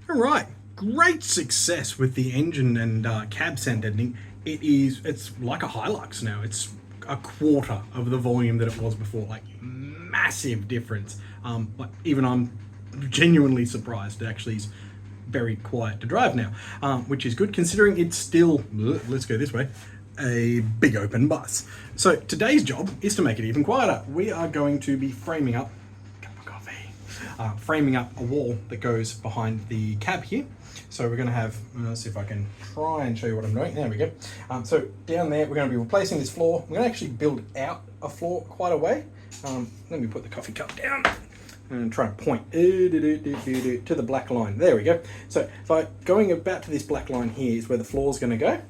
All right, great success with the engine and cab sound editing. It's like a Hilux now. It's a quarter of the volume that it was before. Like massive difference. Like even I'm genuinely surprised. It actually is very quiet to drive now, which is good considering it's still, let's go this way, a big open bus. So today's job is to make it even quieter. We are going to be framing up framing up a wall that goes behind the cab here. So we're going to have, let's see if I can try and show you what I'm doing. There we go. So down there, we're going to be replacing this floor. We're going to actually build out a floor quite a way. Let me put the coffee cup down and try and point to the black line. There we go. So going about to this black line here is where the floor is going to go.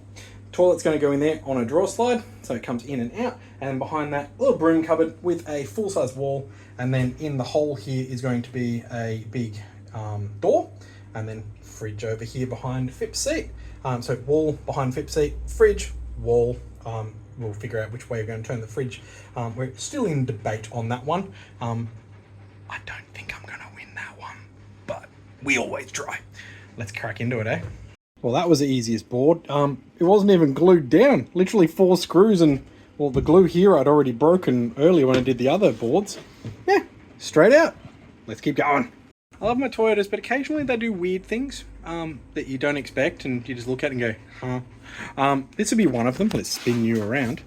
Toilet's going to go in there on a drawer slide, so it comes in and out, and behind that, a little broom cupboard with a full-size wall, and then in the hole here is going to be a big door, and then fridge over here behind Fip's seat. So wall behind Fip's seat, fridge, wall. We'll figure out which way we're going to turn the fridge. We're still in debate on that one. I don't think I'm going to win that one, but we always try. Let's crack into it, eh? Well, that was the easiest board. It wasn't even glued down. Literally 4 screws and, well, the glue here I'd already broken earlier when I did the other boards. Yeah, straight out. Let's keep going. I love my Toyotas, but occasionally they do weird things that you don't expect and you just look at it and go, huh. This would be one of them. Let's spin you around.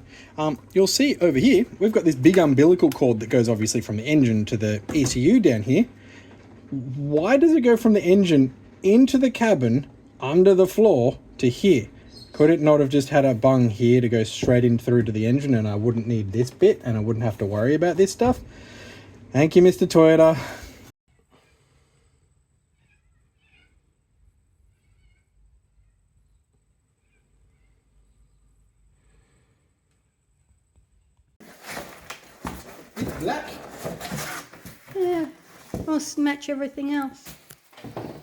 You'll see over here, we've got this big umbilical cord that goes obviously from the engine to the ECU down here. Why does it go from the engine into the cabin under the floor to here? Could it not have just had a bung here to go straight in through to the engine and I wouldn't need this bit and I wouldn't have to worry about this stuff? Thank you, Mr. Toyota. Black. Yeah, we'll match everything else.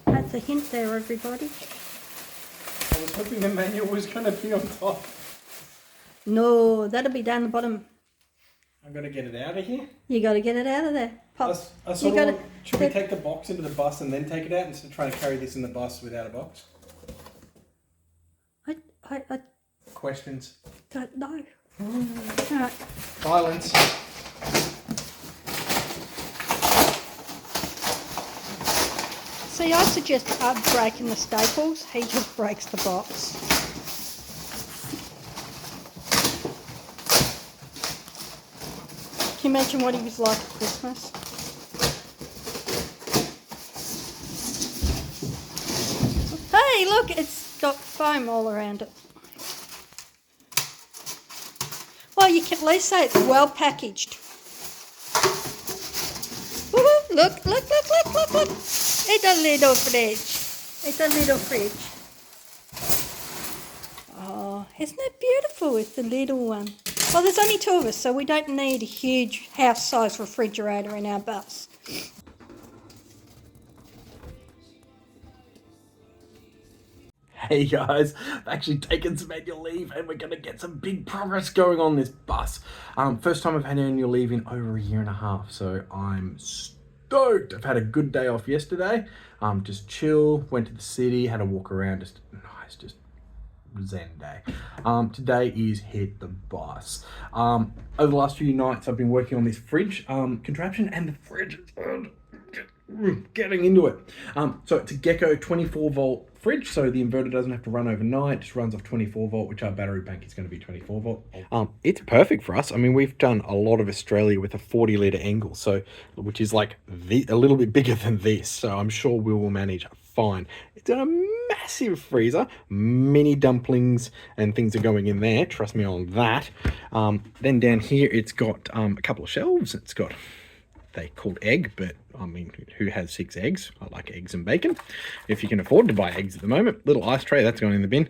That's a hint there, everybody. I was hoping the manual was going to be on top. No, that'll be down the bottom. I've got to get it out of here. You got to get it out of there. Pop. Should we take the box into the bus and then take it out instead of trying to carry this in the bus without a box? I Questions? don't know. All right. Silence. See, I suggest breaking the staples. He just breaks the box. Can you imagine what he was like at Christmas? Hey, look, it's got foam all around it. Well, you can at least say it's well packaged. Woohoo! Look. It's a little fridge. Oh, isn't it beautiful with the little one? Well, there's only 2 of us, so we don't need a huge house-sized refrigerator in our bus. Hey guys, I've actually taken some annual leave and we're going to get some big progress going on this bus. First time I've had annual leave in over a year and a half, so I'm stoked. I've had a good day off yesterday, just chill, went to the city, had a walk around, just nice, just zen day. Today is hit the bus. Over the last few nights I've been working on this fridge contraption, and the fridge is getting into it. So it's a Gecko 24 volt fridge, so the inverter doesn't have to run overnight, just runs off 24 volt, which our battery bank is going to be 24 volt. It's perfect for us. I mean, we've done a lot of Australia with a 40 litre Engel, so which is like a little bit bigger than this, so I'm sure we will manage fine. It's got a massive freezer, mini dumplings and things are going in there, trust me on that. Then down here it's got a couple of shelves. It's got, they called egg, but I mean, who has 6 eggs? I like eggs and bacon. If you can afford to buy eggs at the moment. Little ice tray, that's going in the bin.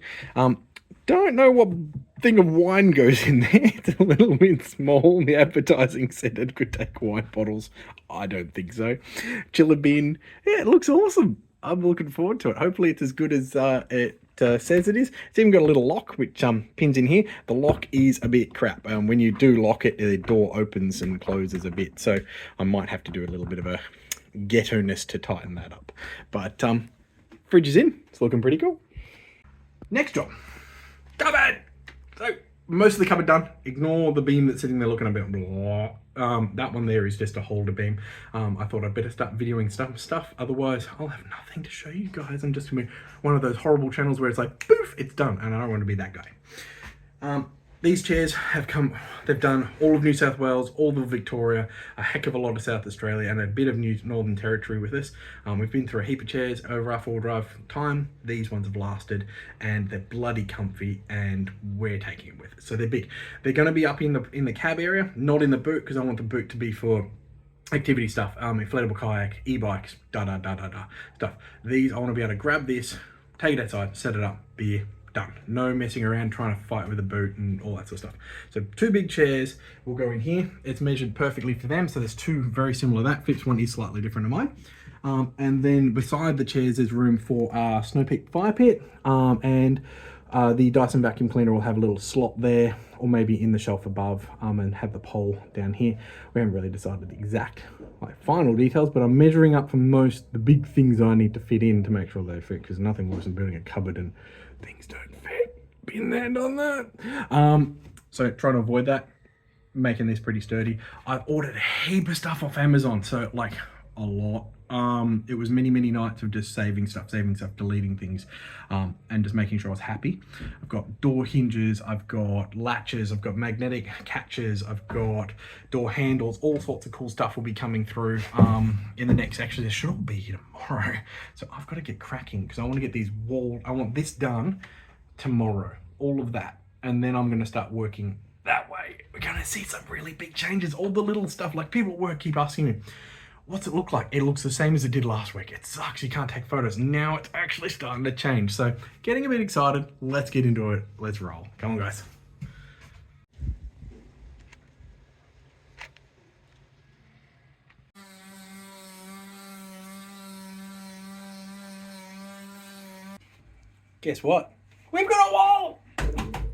Don't know what thing of wine goes in there. It's a little bit small. The advertising said it could take wine bottles. I don't think so. Chiller bin. Yeah, it looks awesome. I'm looking forward to it. Hopefully it's as good as it says it is. It's even got a little lock which pins in here. The lock is a bit crap. When you do lock it, the door opens and closes a bit, so I might have to do a little bit of a ghetto-ness to tighten that up. But Fridge is in. It's looking pretty cool. Next job. Cupboard! So, most of the cupboard done. Ignore the beam that's sitting there looking a bit blah. That one there is just a holder beam. I thought I'd better start videoing stuff. Otherwise, I'll have nothing to show you guys. I'm just gonna be one of those horrible channels where it's like, poof, it's done. And I don't want to be that guy. These chairs have come, they've done all of New South Wales, all of Victoria, a heck of a lot of South Australia, and a bit of New Northern Territory with this. We've been through a heap of chairs over our four-wheel drive time. These ones have lasted, and they're bloody comfy, and we're taking it with us. So they're big. They're going to be up in the cab area, not in the boot, because I want the boot to be for activity stuff, inflatable kayak, e-bikes, stuff. These, I want to be able to grab this, take it outside, set it up, beer, done. No messing around trying to fight with a boot and all that sort of stuff. So 2 big chairs will go in here. It's measured perfectly for them. So there's 2 very similar to that. Fip's one is slightly different to mine. And then beside the chairs, there's room for our Snow Peak fire pit. And the Dyson vacuum cleaner will have a little slot there, or maybe in the shelf above, and have the pole down here. We haven't really decided the exact final details, but I'm measuring up for the big things I need to fit in to make sure they fit, because nothing worse than building a cupboard and things don't fit. Been there, done that. So trying to avoid that, making this pretty sturdy. I've ordered a heap of stuff off Amazon, so like a lot. It was many nights of just saving stuff, deleting things, and just making sure I was happy. I've got door hinges, I've got latches, I've got magnetic catches, I've got door handles, all sorts of cool stuff will be coming through in the next, actually, this should all be here tomorrow. So I've got to get cracking, because I want to get these I want this done tomorrow, all of that. And then I'm going to start working that way. We're going to see some really big changes. All the little stuff, like people at work keep asking me, what's it look like? It looks the same as it did last week. It sucks, you can't take photos. Now it's actually starting to change. So getting a bit excited. Let's get into it. Let's roll. Come on, guys. Guess what? We've got a wall!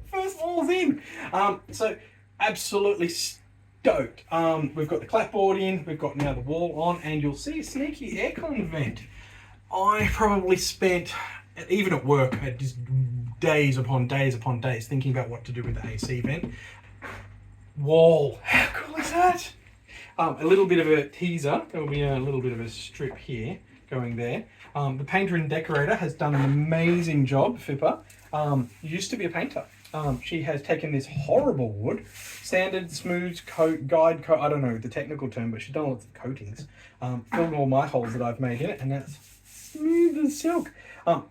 First wall's in. So absolutely stoked. We've got the clapboard in, we've got now the wall on, and you'll see a sneaky aircon vent. I probably spent, even at work, just days upon days thinking about what to do with the AC vent. Wall, how cool is that? A little bit of a teaser, there will be a little bit of a strip here going there. The painter and decorator has done an amazing job, Fippa. Used to be a painter. She has taken this horrible wood, sanded, smoothed, guide coat, I don't know the technical term, but she's done lots of coatings, filled all my holes that I've made in it, and that's smooth as silk.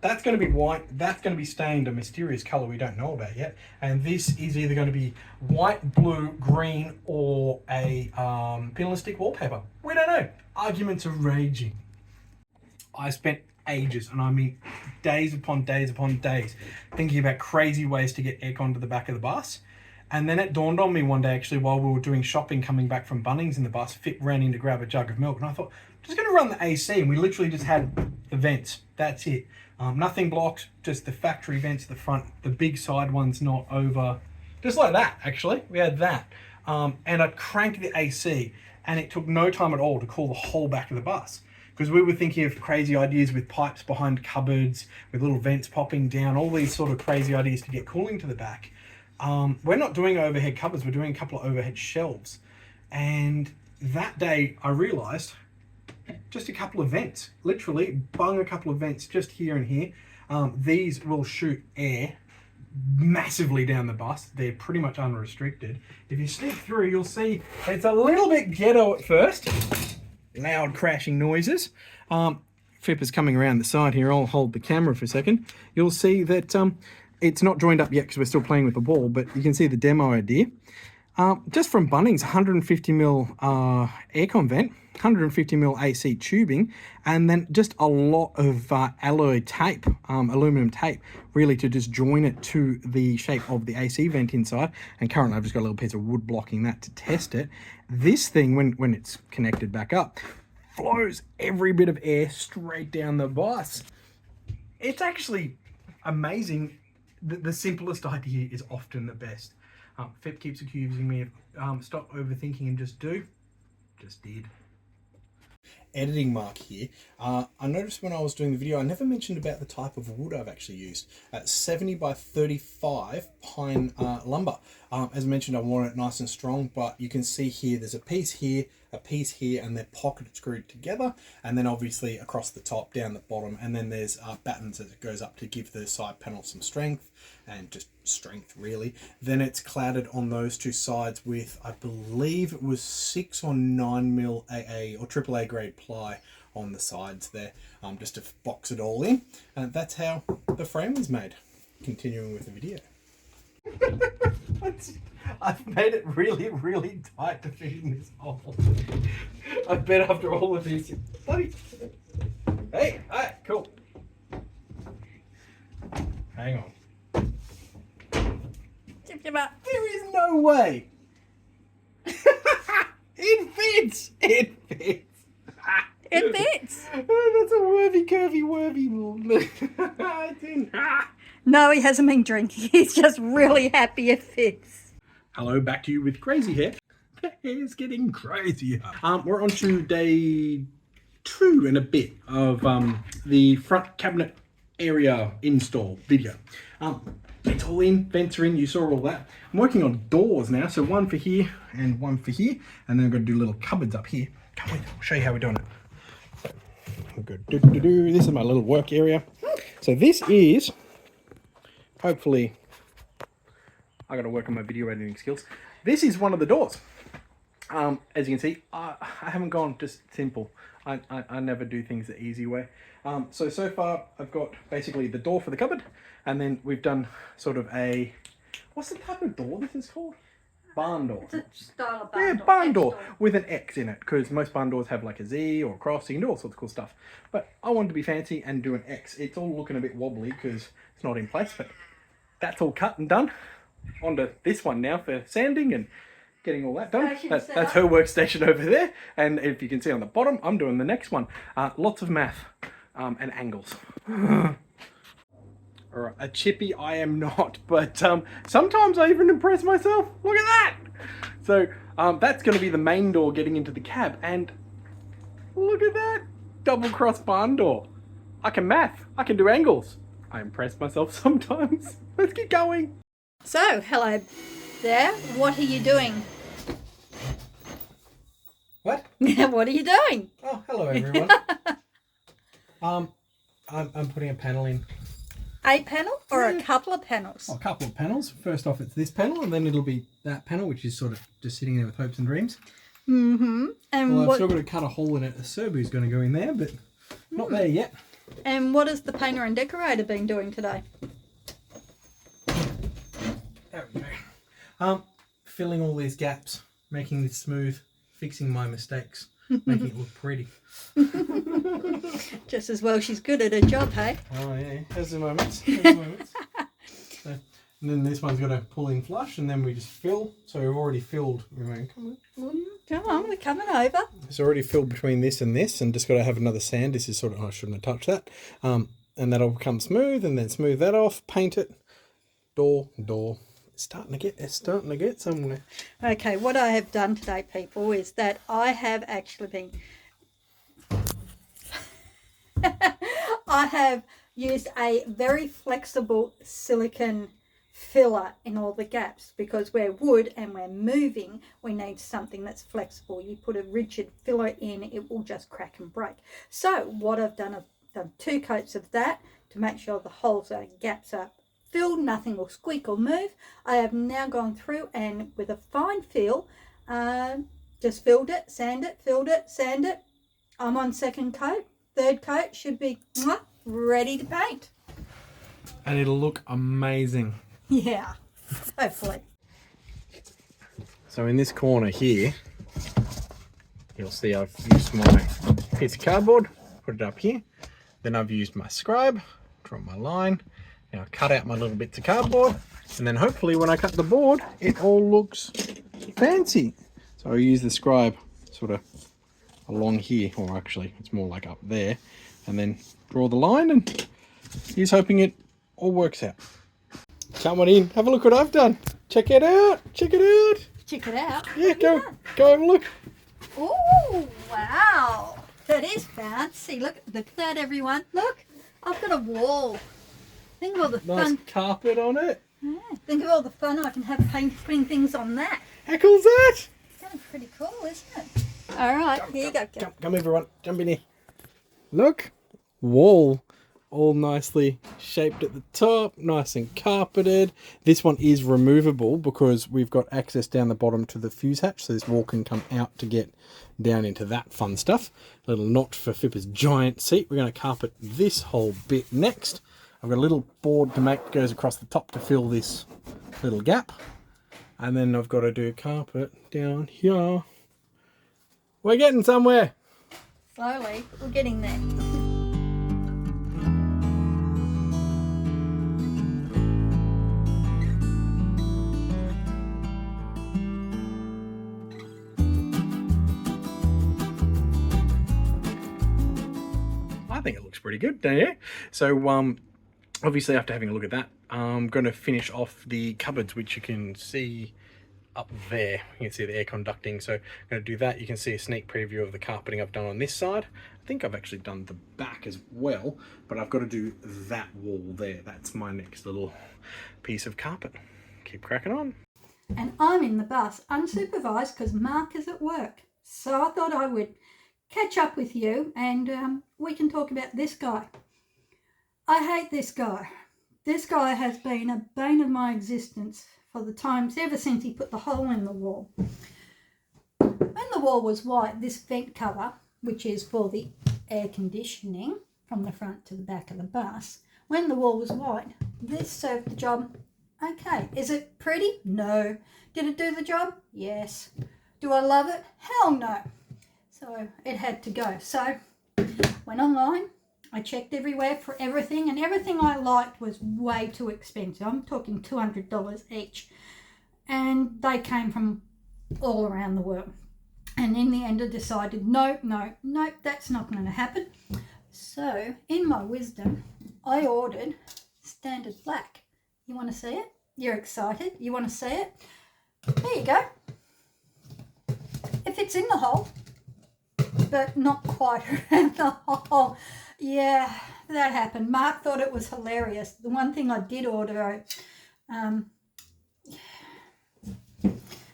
That's going to be white, that's going to be stained a mysterious colour we don't know about yet, and this is either going to be white, blue, green, or a pin and stick wallpaper. We don't know. Arguments are raging. I spent ages, and I mean days upon days thinking about crazy ways to get aircon to the back of the bus. And then it dawned on me one day, actually, while we were doing shopping coming back from Bunnings in the bus, Fip ran in to grab a jug of milk, and I thought, I'm just going to run the AC, and we literally just had the vents. That's it. Nothing blocked, just the factory vents at the front, the big side ones not over, just like that, actually. We had that. And I cranked the AC, and it took no time at all to cool the whole back of the bus. Because we were thinking of crazy ideas with pipes behind cupboards, with little vents popping down, all these sort of crazy ideas to get cooling to the back. We're not doing overhead cupboards, we're doing a couple of overhead shelves. And that day I realised just a couple of vents, literally bung a couple of vents just here and here. These will shoot air massively down the bus. They're pretty much unrestricted. If you sneak through, you'll see it's a little bit ghetto at first. Loud crashing noises. Fip is coming around the side here. I'll hold the camera for a second. You'll see that it's not joined up yet because we're still playing with the wall, but you can see the demo idea. Just from Bunnings, 150mm aircon vent, 150mm AC tubing, and then just a lot of alloy tape, aluminum tape, really to just join it to the shape of the AC vent inside. And currently I've just got a little piece of wood blocking that to test it. This thing, when it's connected back up, flows every bit of air straight down the bus. It's actually amazing. The simplest idea is often the best. Fip keeps accusing me of stop overthinking and just do. Just did. editing mark here. I noticed when I was doing the video, I never mentioned about the type of wood I've actually used. 70 by 35 pine lumber. As mentioned, I want it nice and strong, but you can see here, there's a piece here, and they're pocket screwed together, and then obviously across the top, down the bottom, and then there's battens as it goes up to give the side panel some strength, and just strength really. Then it's clouded on those two sides with, I believe it was 6 or 9 mil AA or AAA grade ply on the sides there, just to box it all in. And that's how the frame was made. Continuing with the video. I've made it really, really tight to fit in this hole. I bet after all of these, bloody. Hey, alright, cool. Hang on. There is no way. It fits. It fits. It fits. Oh, that's a worthy, curvy, I didn't. No, he hasn't been drinking. He's just really happy it fits. Hello, back to you with crazy hair. The hair's getting crazier. We're on to day 2 and a bit of the front cabinet area install video. It's all in, vents are in, you saw all that. I'm working on doors now, so one for here and one for here, and then I'm going to do little cupboards up here. Come with, I'll show you how we're doing it. So, we'll go this is my little work area. So this is, hopefully, I got to work on my video editing skills. This is one of the doors. As you can see, I haven't gone just simple. I never do things the easy way. So far I've got basically the door for the cupboard, and then we've done sort of a, what's the type of door this is called? Barn door. It's a style of barn door. Yeah, barn door with an X in it, because most barn doors have like a Z or a cross. You can do all sorts of cool stuff. But I wanted to be fancy and do an X. It's all looking a bit wobbly because it's not in place, but that's all cut and done. Onto this one now for sanding and getting all that done. That's her workstation over there. And if you can see on the bottom, I'm doing the next one. Lots of math and angles. Alright, a chippy I am not, but sometimes I even impress myself. Look at that! So that's going to be the main door getting into the cab, and look at that! Double cross barn door. I can math, I can do angles. I impress myself sometimes. Let's get going. So, hello there. What are you doing? What? What are you doing? Oh, hello everyone. I'm putting a panel in. A panel or a couple of panels? Oh, a couple of panels. First off, it's this panel, and then it'll be that panel, which is sort of just sitting there with hopes and dreams. Mm-hmm. And well, I've still got to cut a hole in it. A Serbu's going to go in there, but not there yet. And what has the painter and decorator been doing today? There we go. Filling all these gaps, making this smooth, fixing my mistakes, making it look pretty. Just as well she's good at her job, hey? Oh yeah, there's the moments. So, and then this one's got to pull in flush, and then we just fill. So we've already filled. Come on, we're coming over. It's already filled between this, and just got to have another sand. This is sort of, I shouldn't have touched that. And that'll become smooth, and then smooth that off, paint it. Door. It's starting to get somewhere. Okay, what I have done today, people, is that I have actually been... I have used a very flexible silicone filler in all the gaps, because we're wood and we're moving, we need something that's flexible. You put a rigid filler in, it will just crack and break. So what I've done 2 coats of that to make sure the holes and gaps are filled, nothing will squeak or move. I have now gone through and with a fine feel, just filled it, sand it, filled it, sand it. I'm on 2nd coat. 3rd coat should be ready to paint. And it'll look amazing. Yeah, hopefully. So in this corner here, you'll see I've used my piece of cardboard, put it up here. Then I've used my scribe, draw my line. Now cut out my little bits of cardboard, and then hopefully when I cut the board, it all looks fancy. So I use the scribe sort of along here, or actually it's more like up there, and then draw the line, and he's hoping it all works out. Come on in, have a look what I've done. Check it out, check it out. Check it out. Yeah, go have a look. Oh, wow. That is fancy. Look at that, everyone. Look, I've got a wall. Think of all the Nice fun. carpet on it. Yeah, think of all the fun I can have putting things on that. How cool's that? That's pretty cool, isn't it? All right, here you go. Come everyone, jump in here. Look, wall, all nicely shaped at the top, nice and carpeted. This one is removable because we've got access down the bottom to the fuse hatch, so this wall can come out to get down into that fun stuff. A little notch for Fippa's giant seat. We're going to carpet this whole bit next. I've got a little board to make that goes across the top to fill this little gap. And then I've got to do carpet down here. We're getting somewhere. Slowly, we're getting there. I think it looks pretty good, don't you? So, obviously after having a look at that, I'm going to finish off the cupboards, which you can see up there. You can see the air conducting, so I'm going to do that. You can see a sneak preview of the carpeting I've done on this side. I think I've actually done the back as well, but I've got to do that wall there. That's my next little piece of carpet. Keep cracking on. And I'm in the bus unsupervised because Mark is at work. So I thought I would catch up with you and we can talk about this guy. I hate this guy. This guy has been a bane of my existence for the times ever since he put the hole in the wall. When the wall was white, this vent cover, which is for the air conditioning from the front to the back of the bus, when the wall was white, this served the job okay. Is it pretty? No. Did it do the job? Yes. Do I love it? Hell no. So it had to go. So went online. I checked everywhere for everything, and everything I liked was way too expensive. I'm talking $200 each. And they came from all around the world. And in the end I decided, nope, that's not going to happen. So in my wisdom, I ordered standard black. You want to see it? You're excited? You want to see it? There you go. It fits in the hole, but not quite around the hole. Yeah, that happened. Mark thought it was hilarious. The one thing I did order,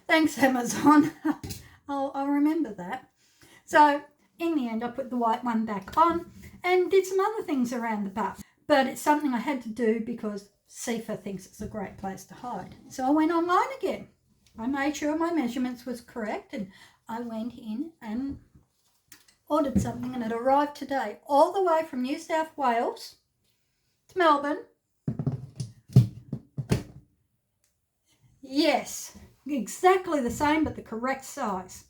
thanks Amazon, I'll remember that. So in the end I put the white one back on and did some other things around the bus. But it's something I had to do because Sifa thinks it's a great place to hide. So I went online again. I made sure my measurements was correct and I went in and ordered something, and it arrived today all the way from New South Wales to Melbourne. Yes, exactly the same but the correct size.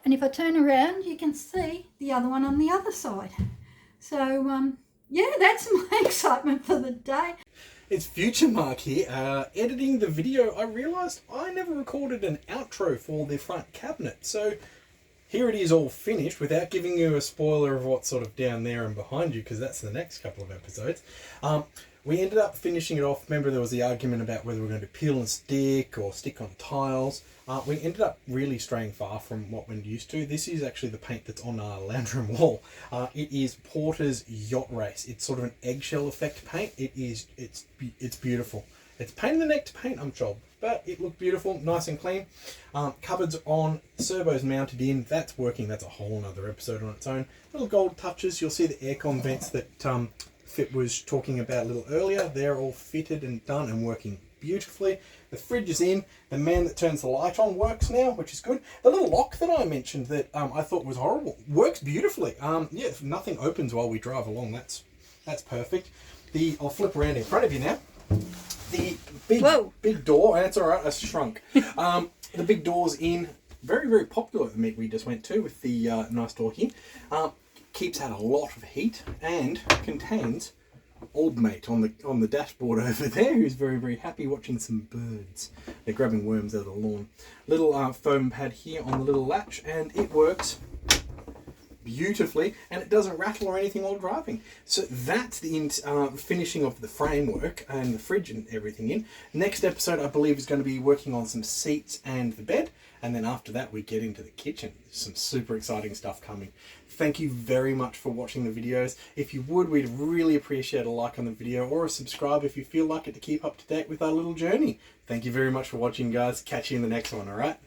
And if I turn around you can see the other one on the other side. So yeah, that's my excitement for the day. It's Future Mark here. Editing the video, I realised I never recorded an outro for the front cabinet. So here it is all finished without giving you a spoiler of what's sort of down there and behind you, because that's the next couple of episodes. We ended up finishing it off. Remember there was the argument about whether we're going to peel and stick or stick on tiles. We ended up really straying far from what we're used to. This is actually the paint that's on our lounge room wall. It is Porter's Yacht Race. It's sort of an eggshell effect paint. It's beautiful. It's pain in the neck to paint, I'm sure, but it looked beautiful, nice and clean. Cupboards on, servos mounted in. That's working. That's a whole nother episode on its own. Little gold touches. You'll see the aircon vents that Fip was talking about a little earlier. They're all fitted and done and working beautifully. The fridge is in. The man that turns the light on works now, which is good. The little lock that I mentioned that I thought was horrible works beautifully. Yeah, if nothing opens while we drive along. That's perfect. I'll flip around in front of you now. The big door, and it's all right, I shrunk. The big door's in. Very, very popular at the meet we just went to with the nice door here. Keeps out a lot of heat and contains old mate on the dashboard over there, who's very, very happy watching some birds. They're grabbing worms out of the lawn. Little foam pad here on the little latch, and it works beautifully, and it doesn't rattle or anything while driving. So that's the finishing of the framework and the fridge and everything in. Next episode, I believe, is going to be working on some seats and the bed, and then after that we get into the kitchen. Some super exciting stuff coming. Thank you very much for watching the videos. If you would, we'd really appreciate a like on the video or a subscribe if you feel like it, to keep up to date with our little journey. Thank you very much for watching, guys. Catch you in the next one, alright?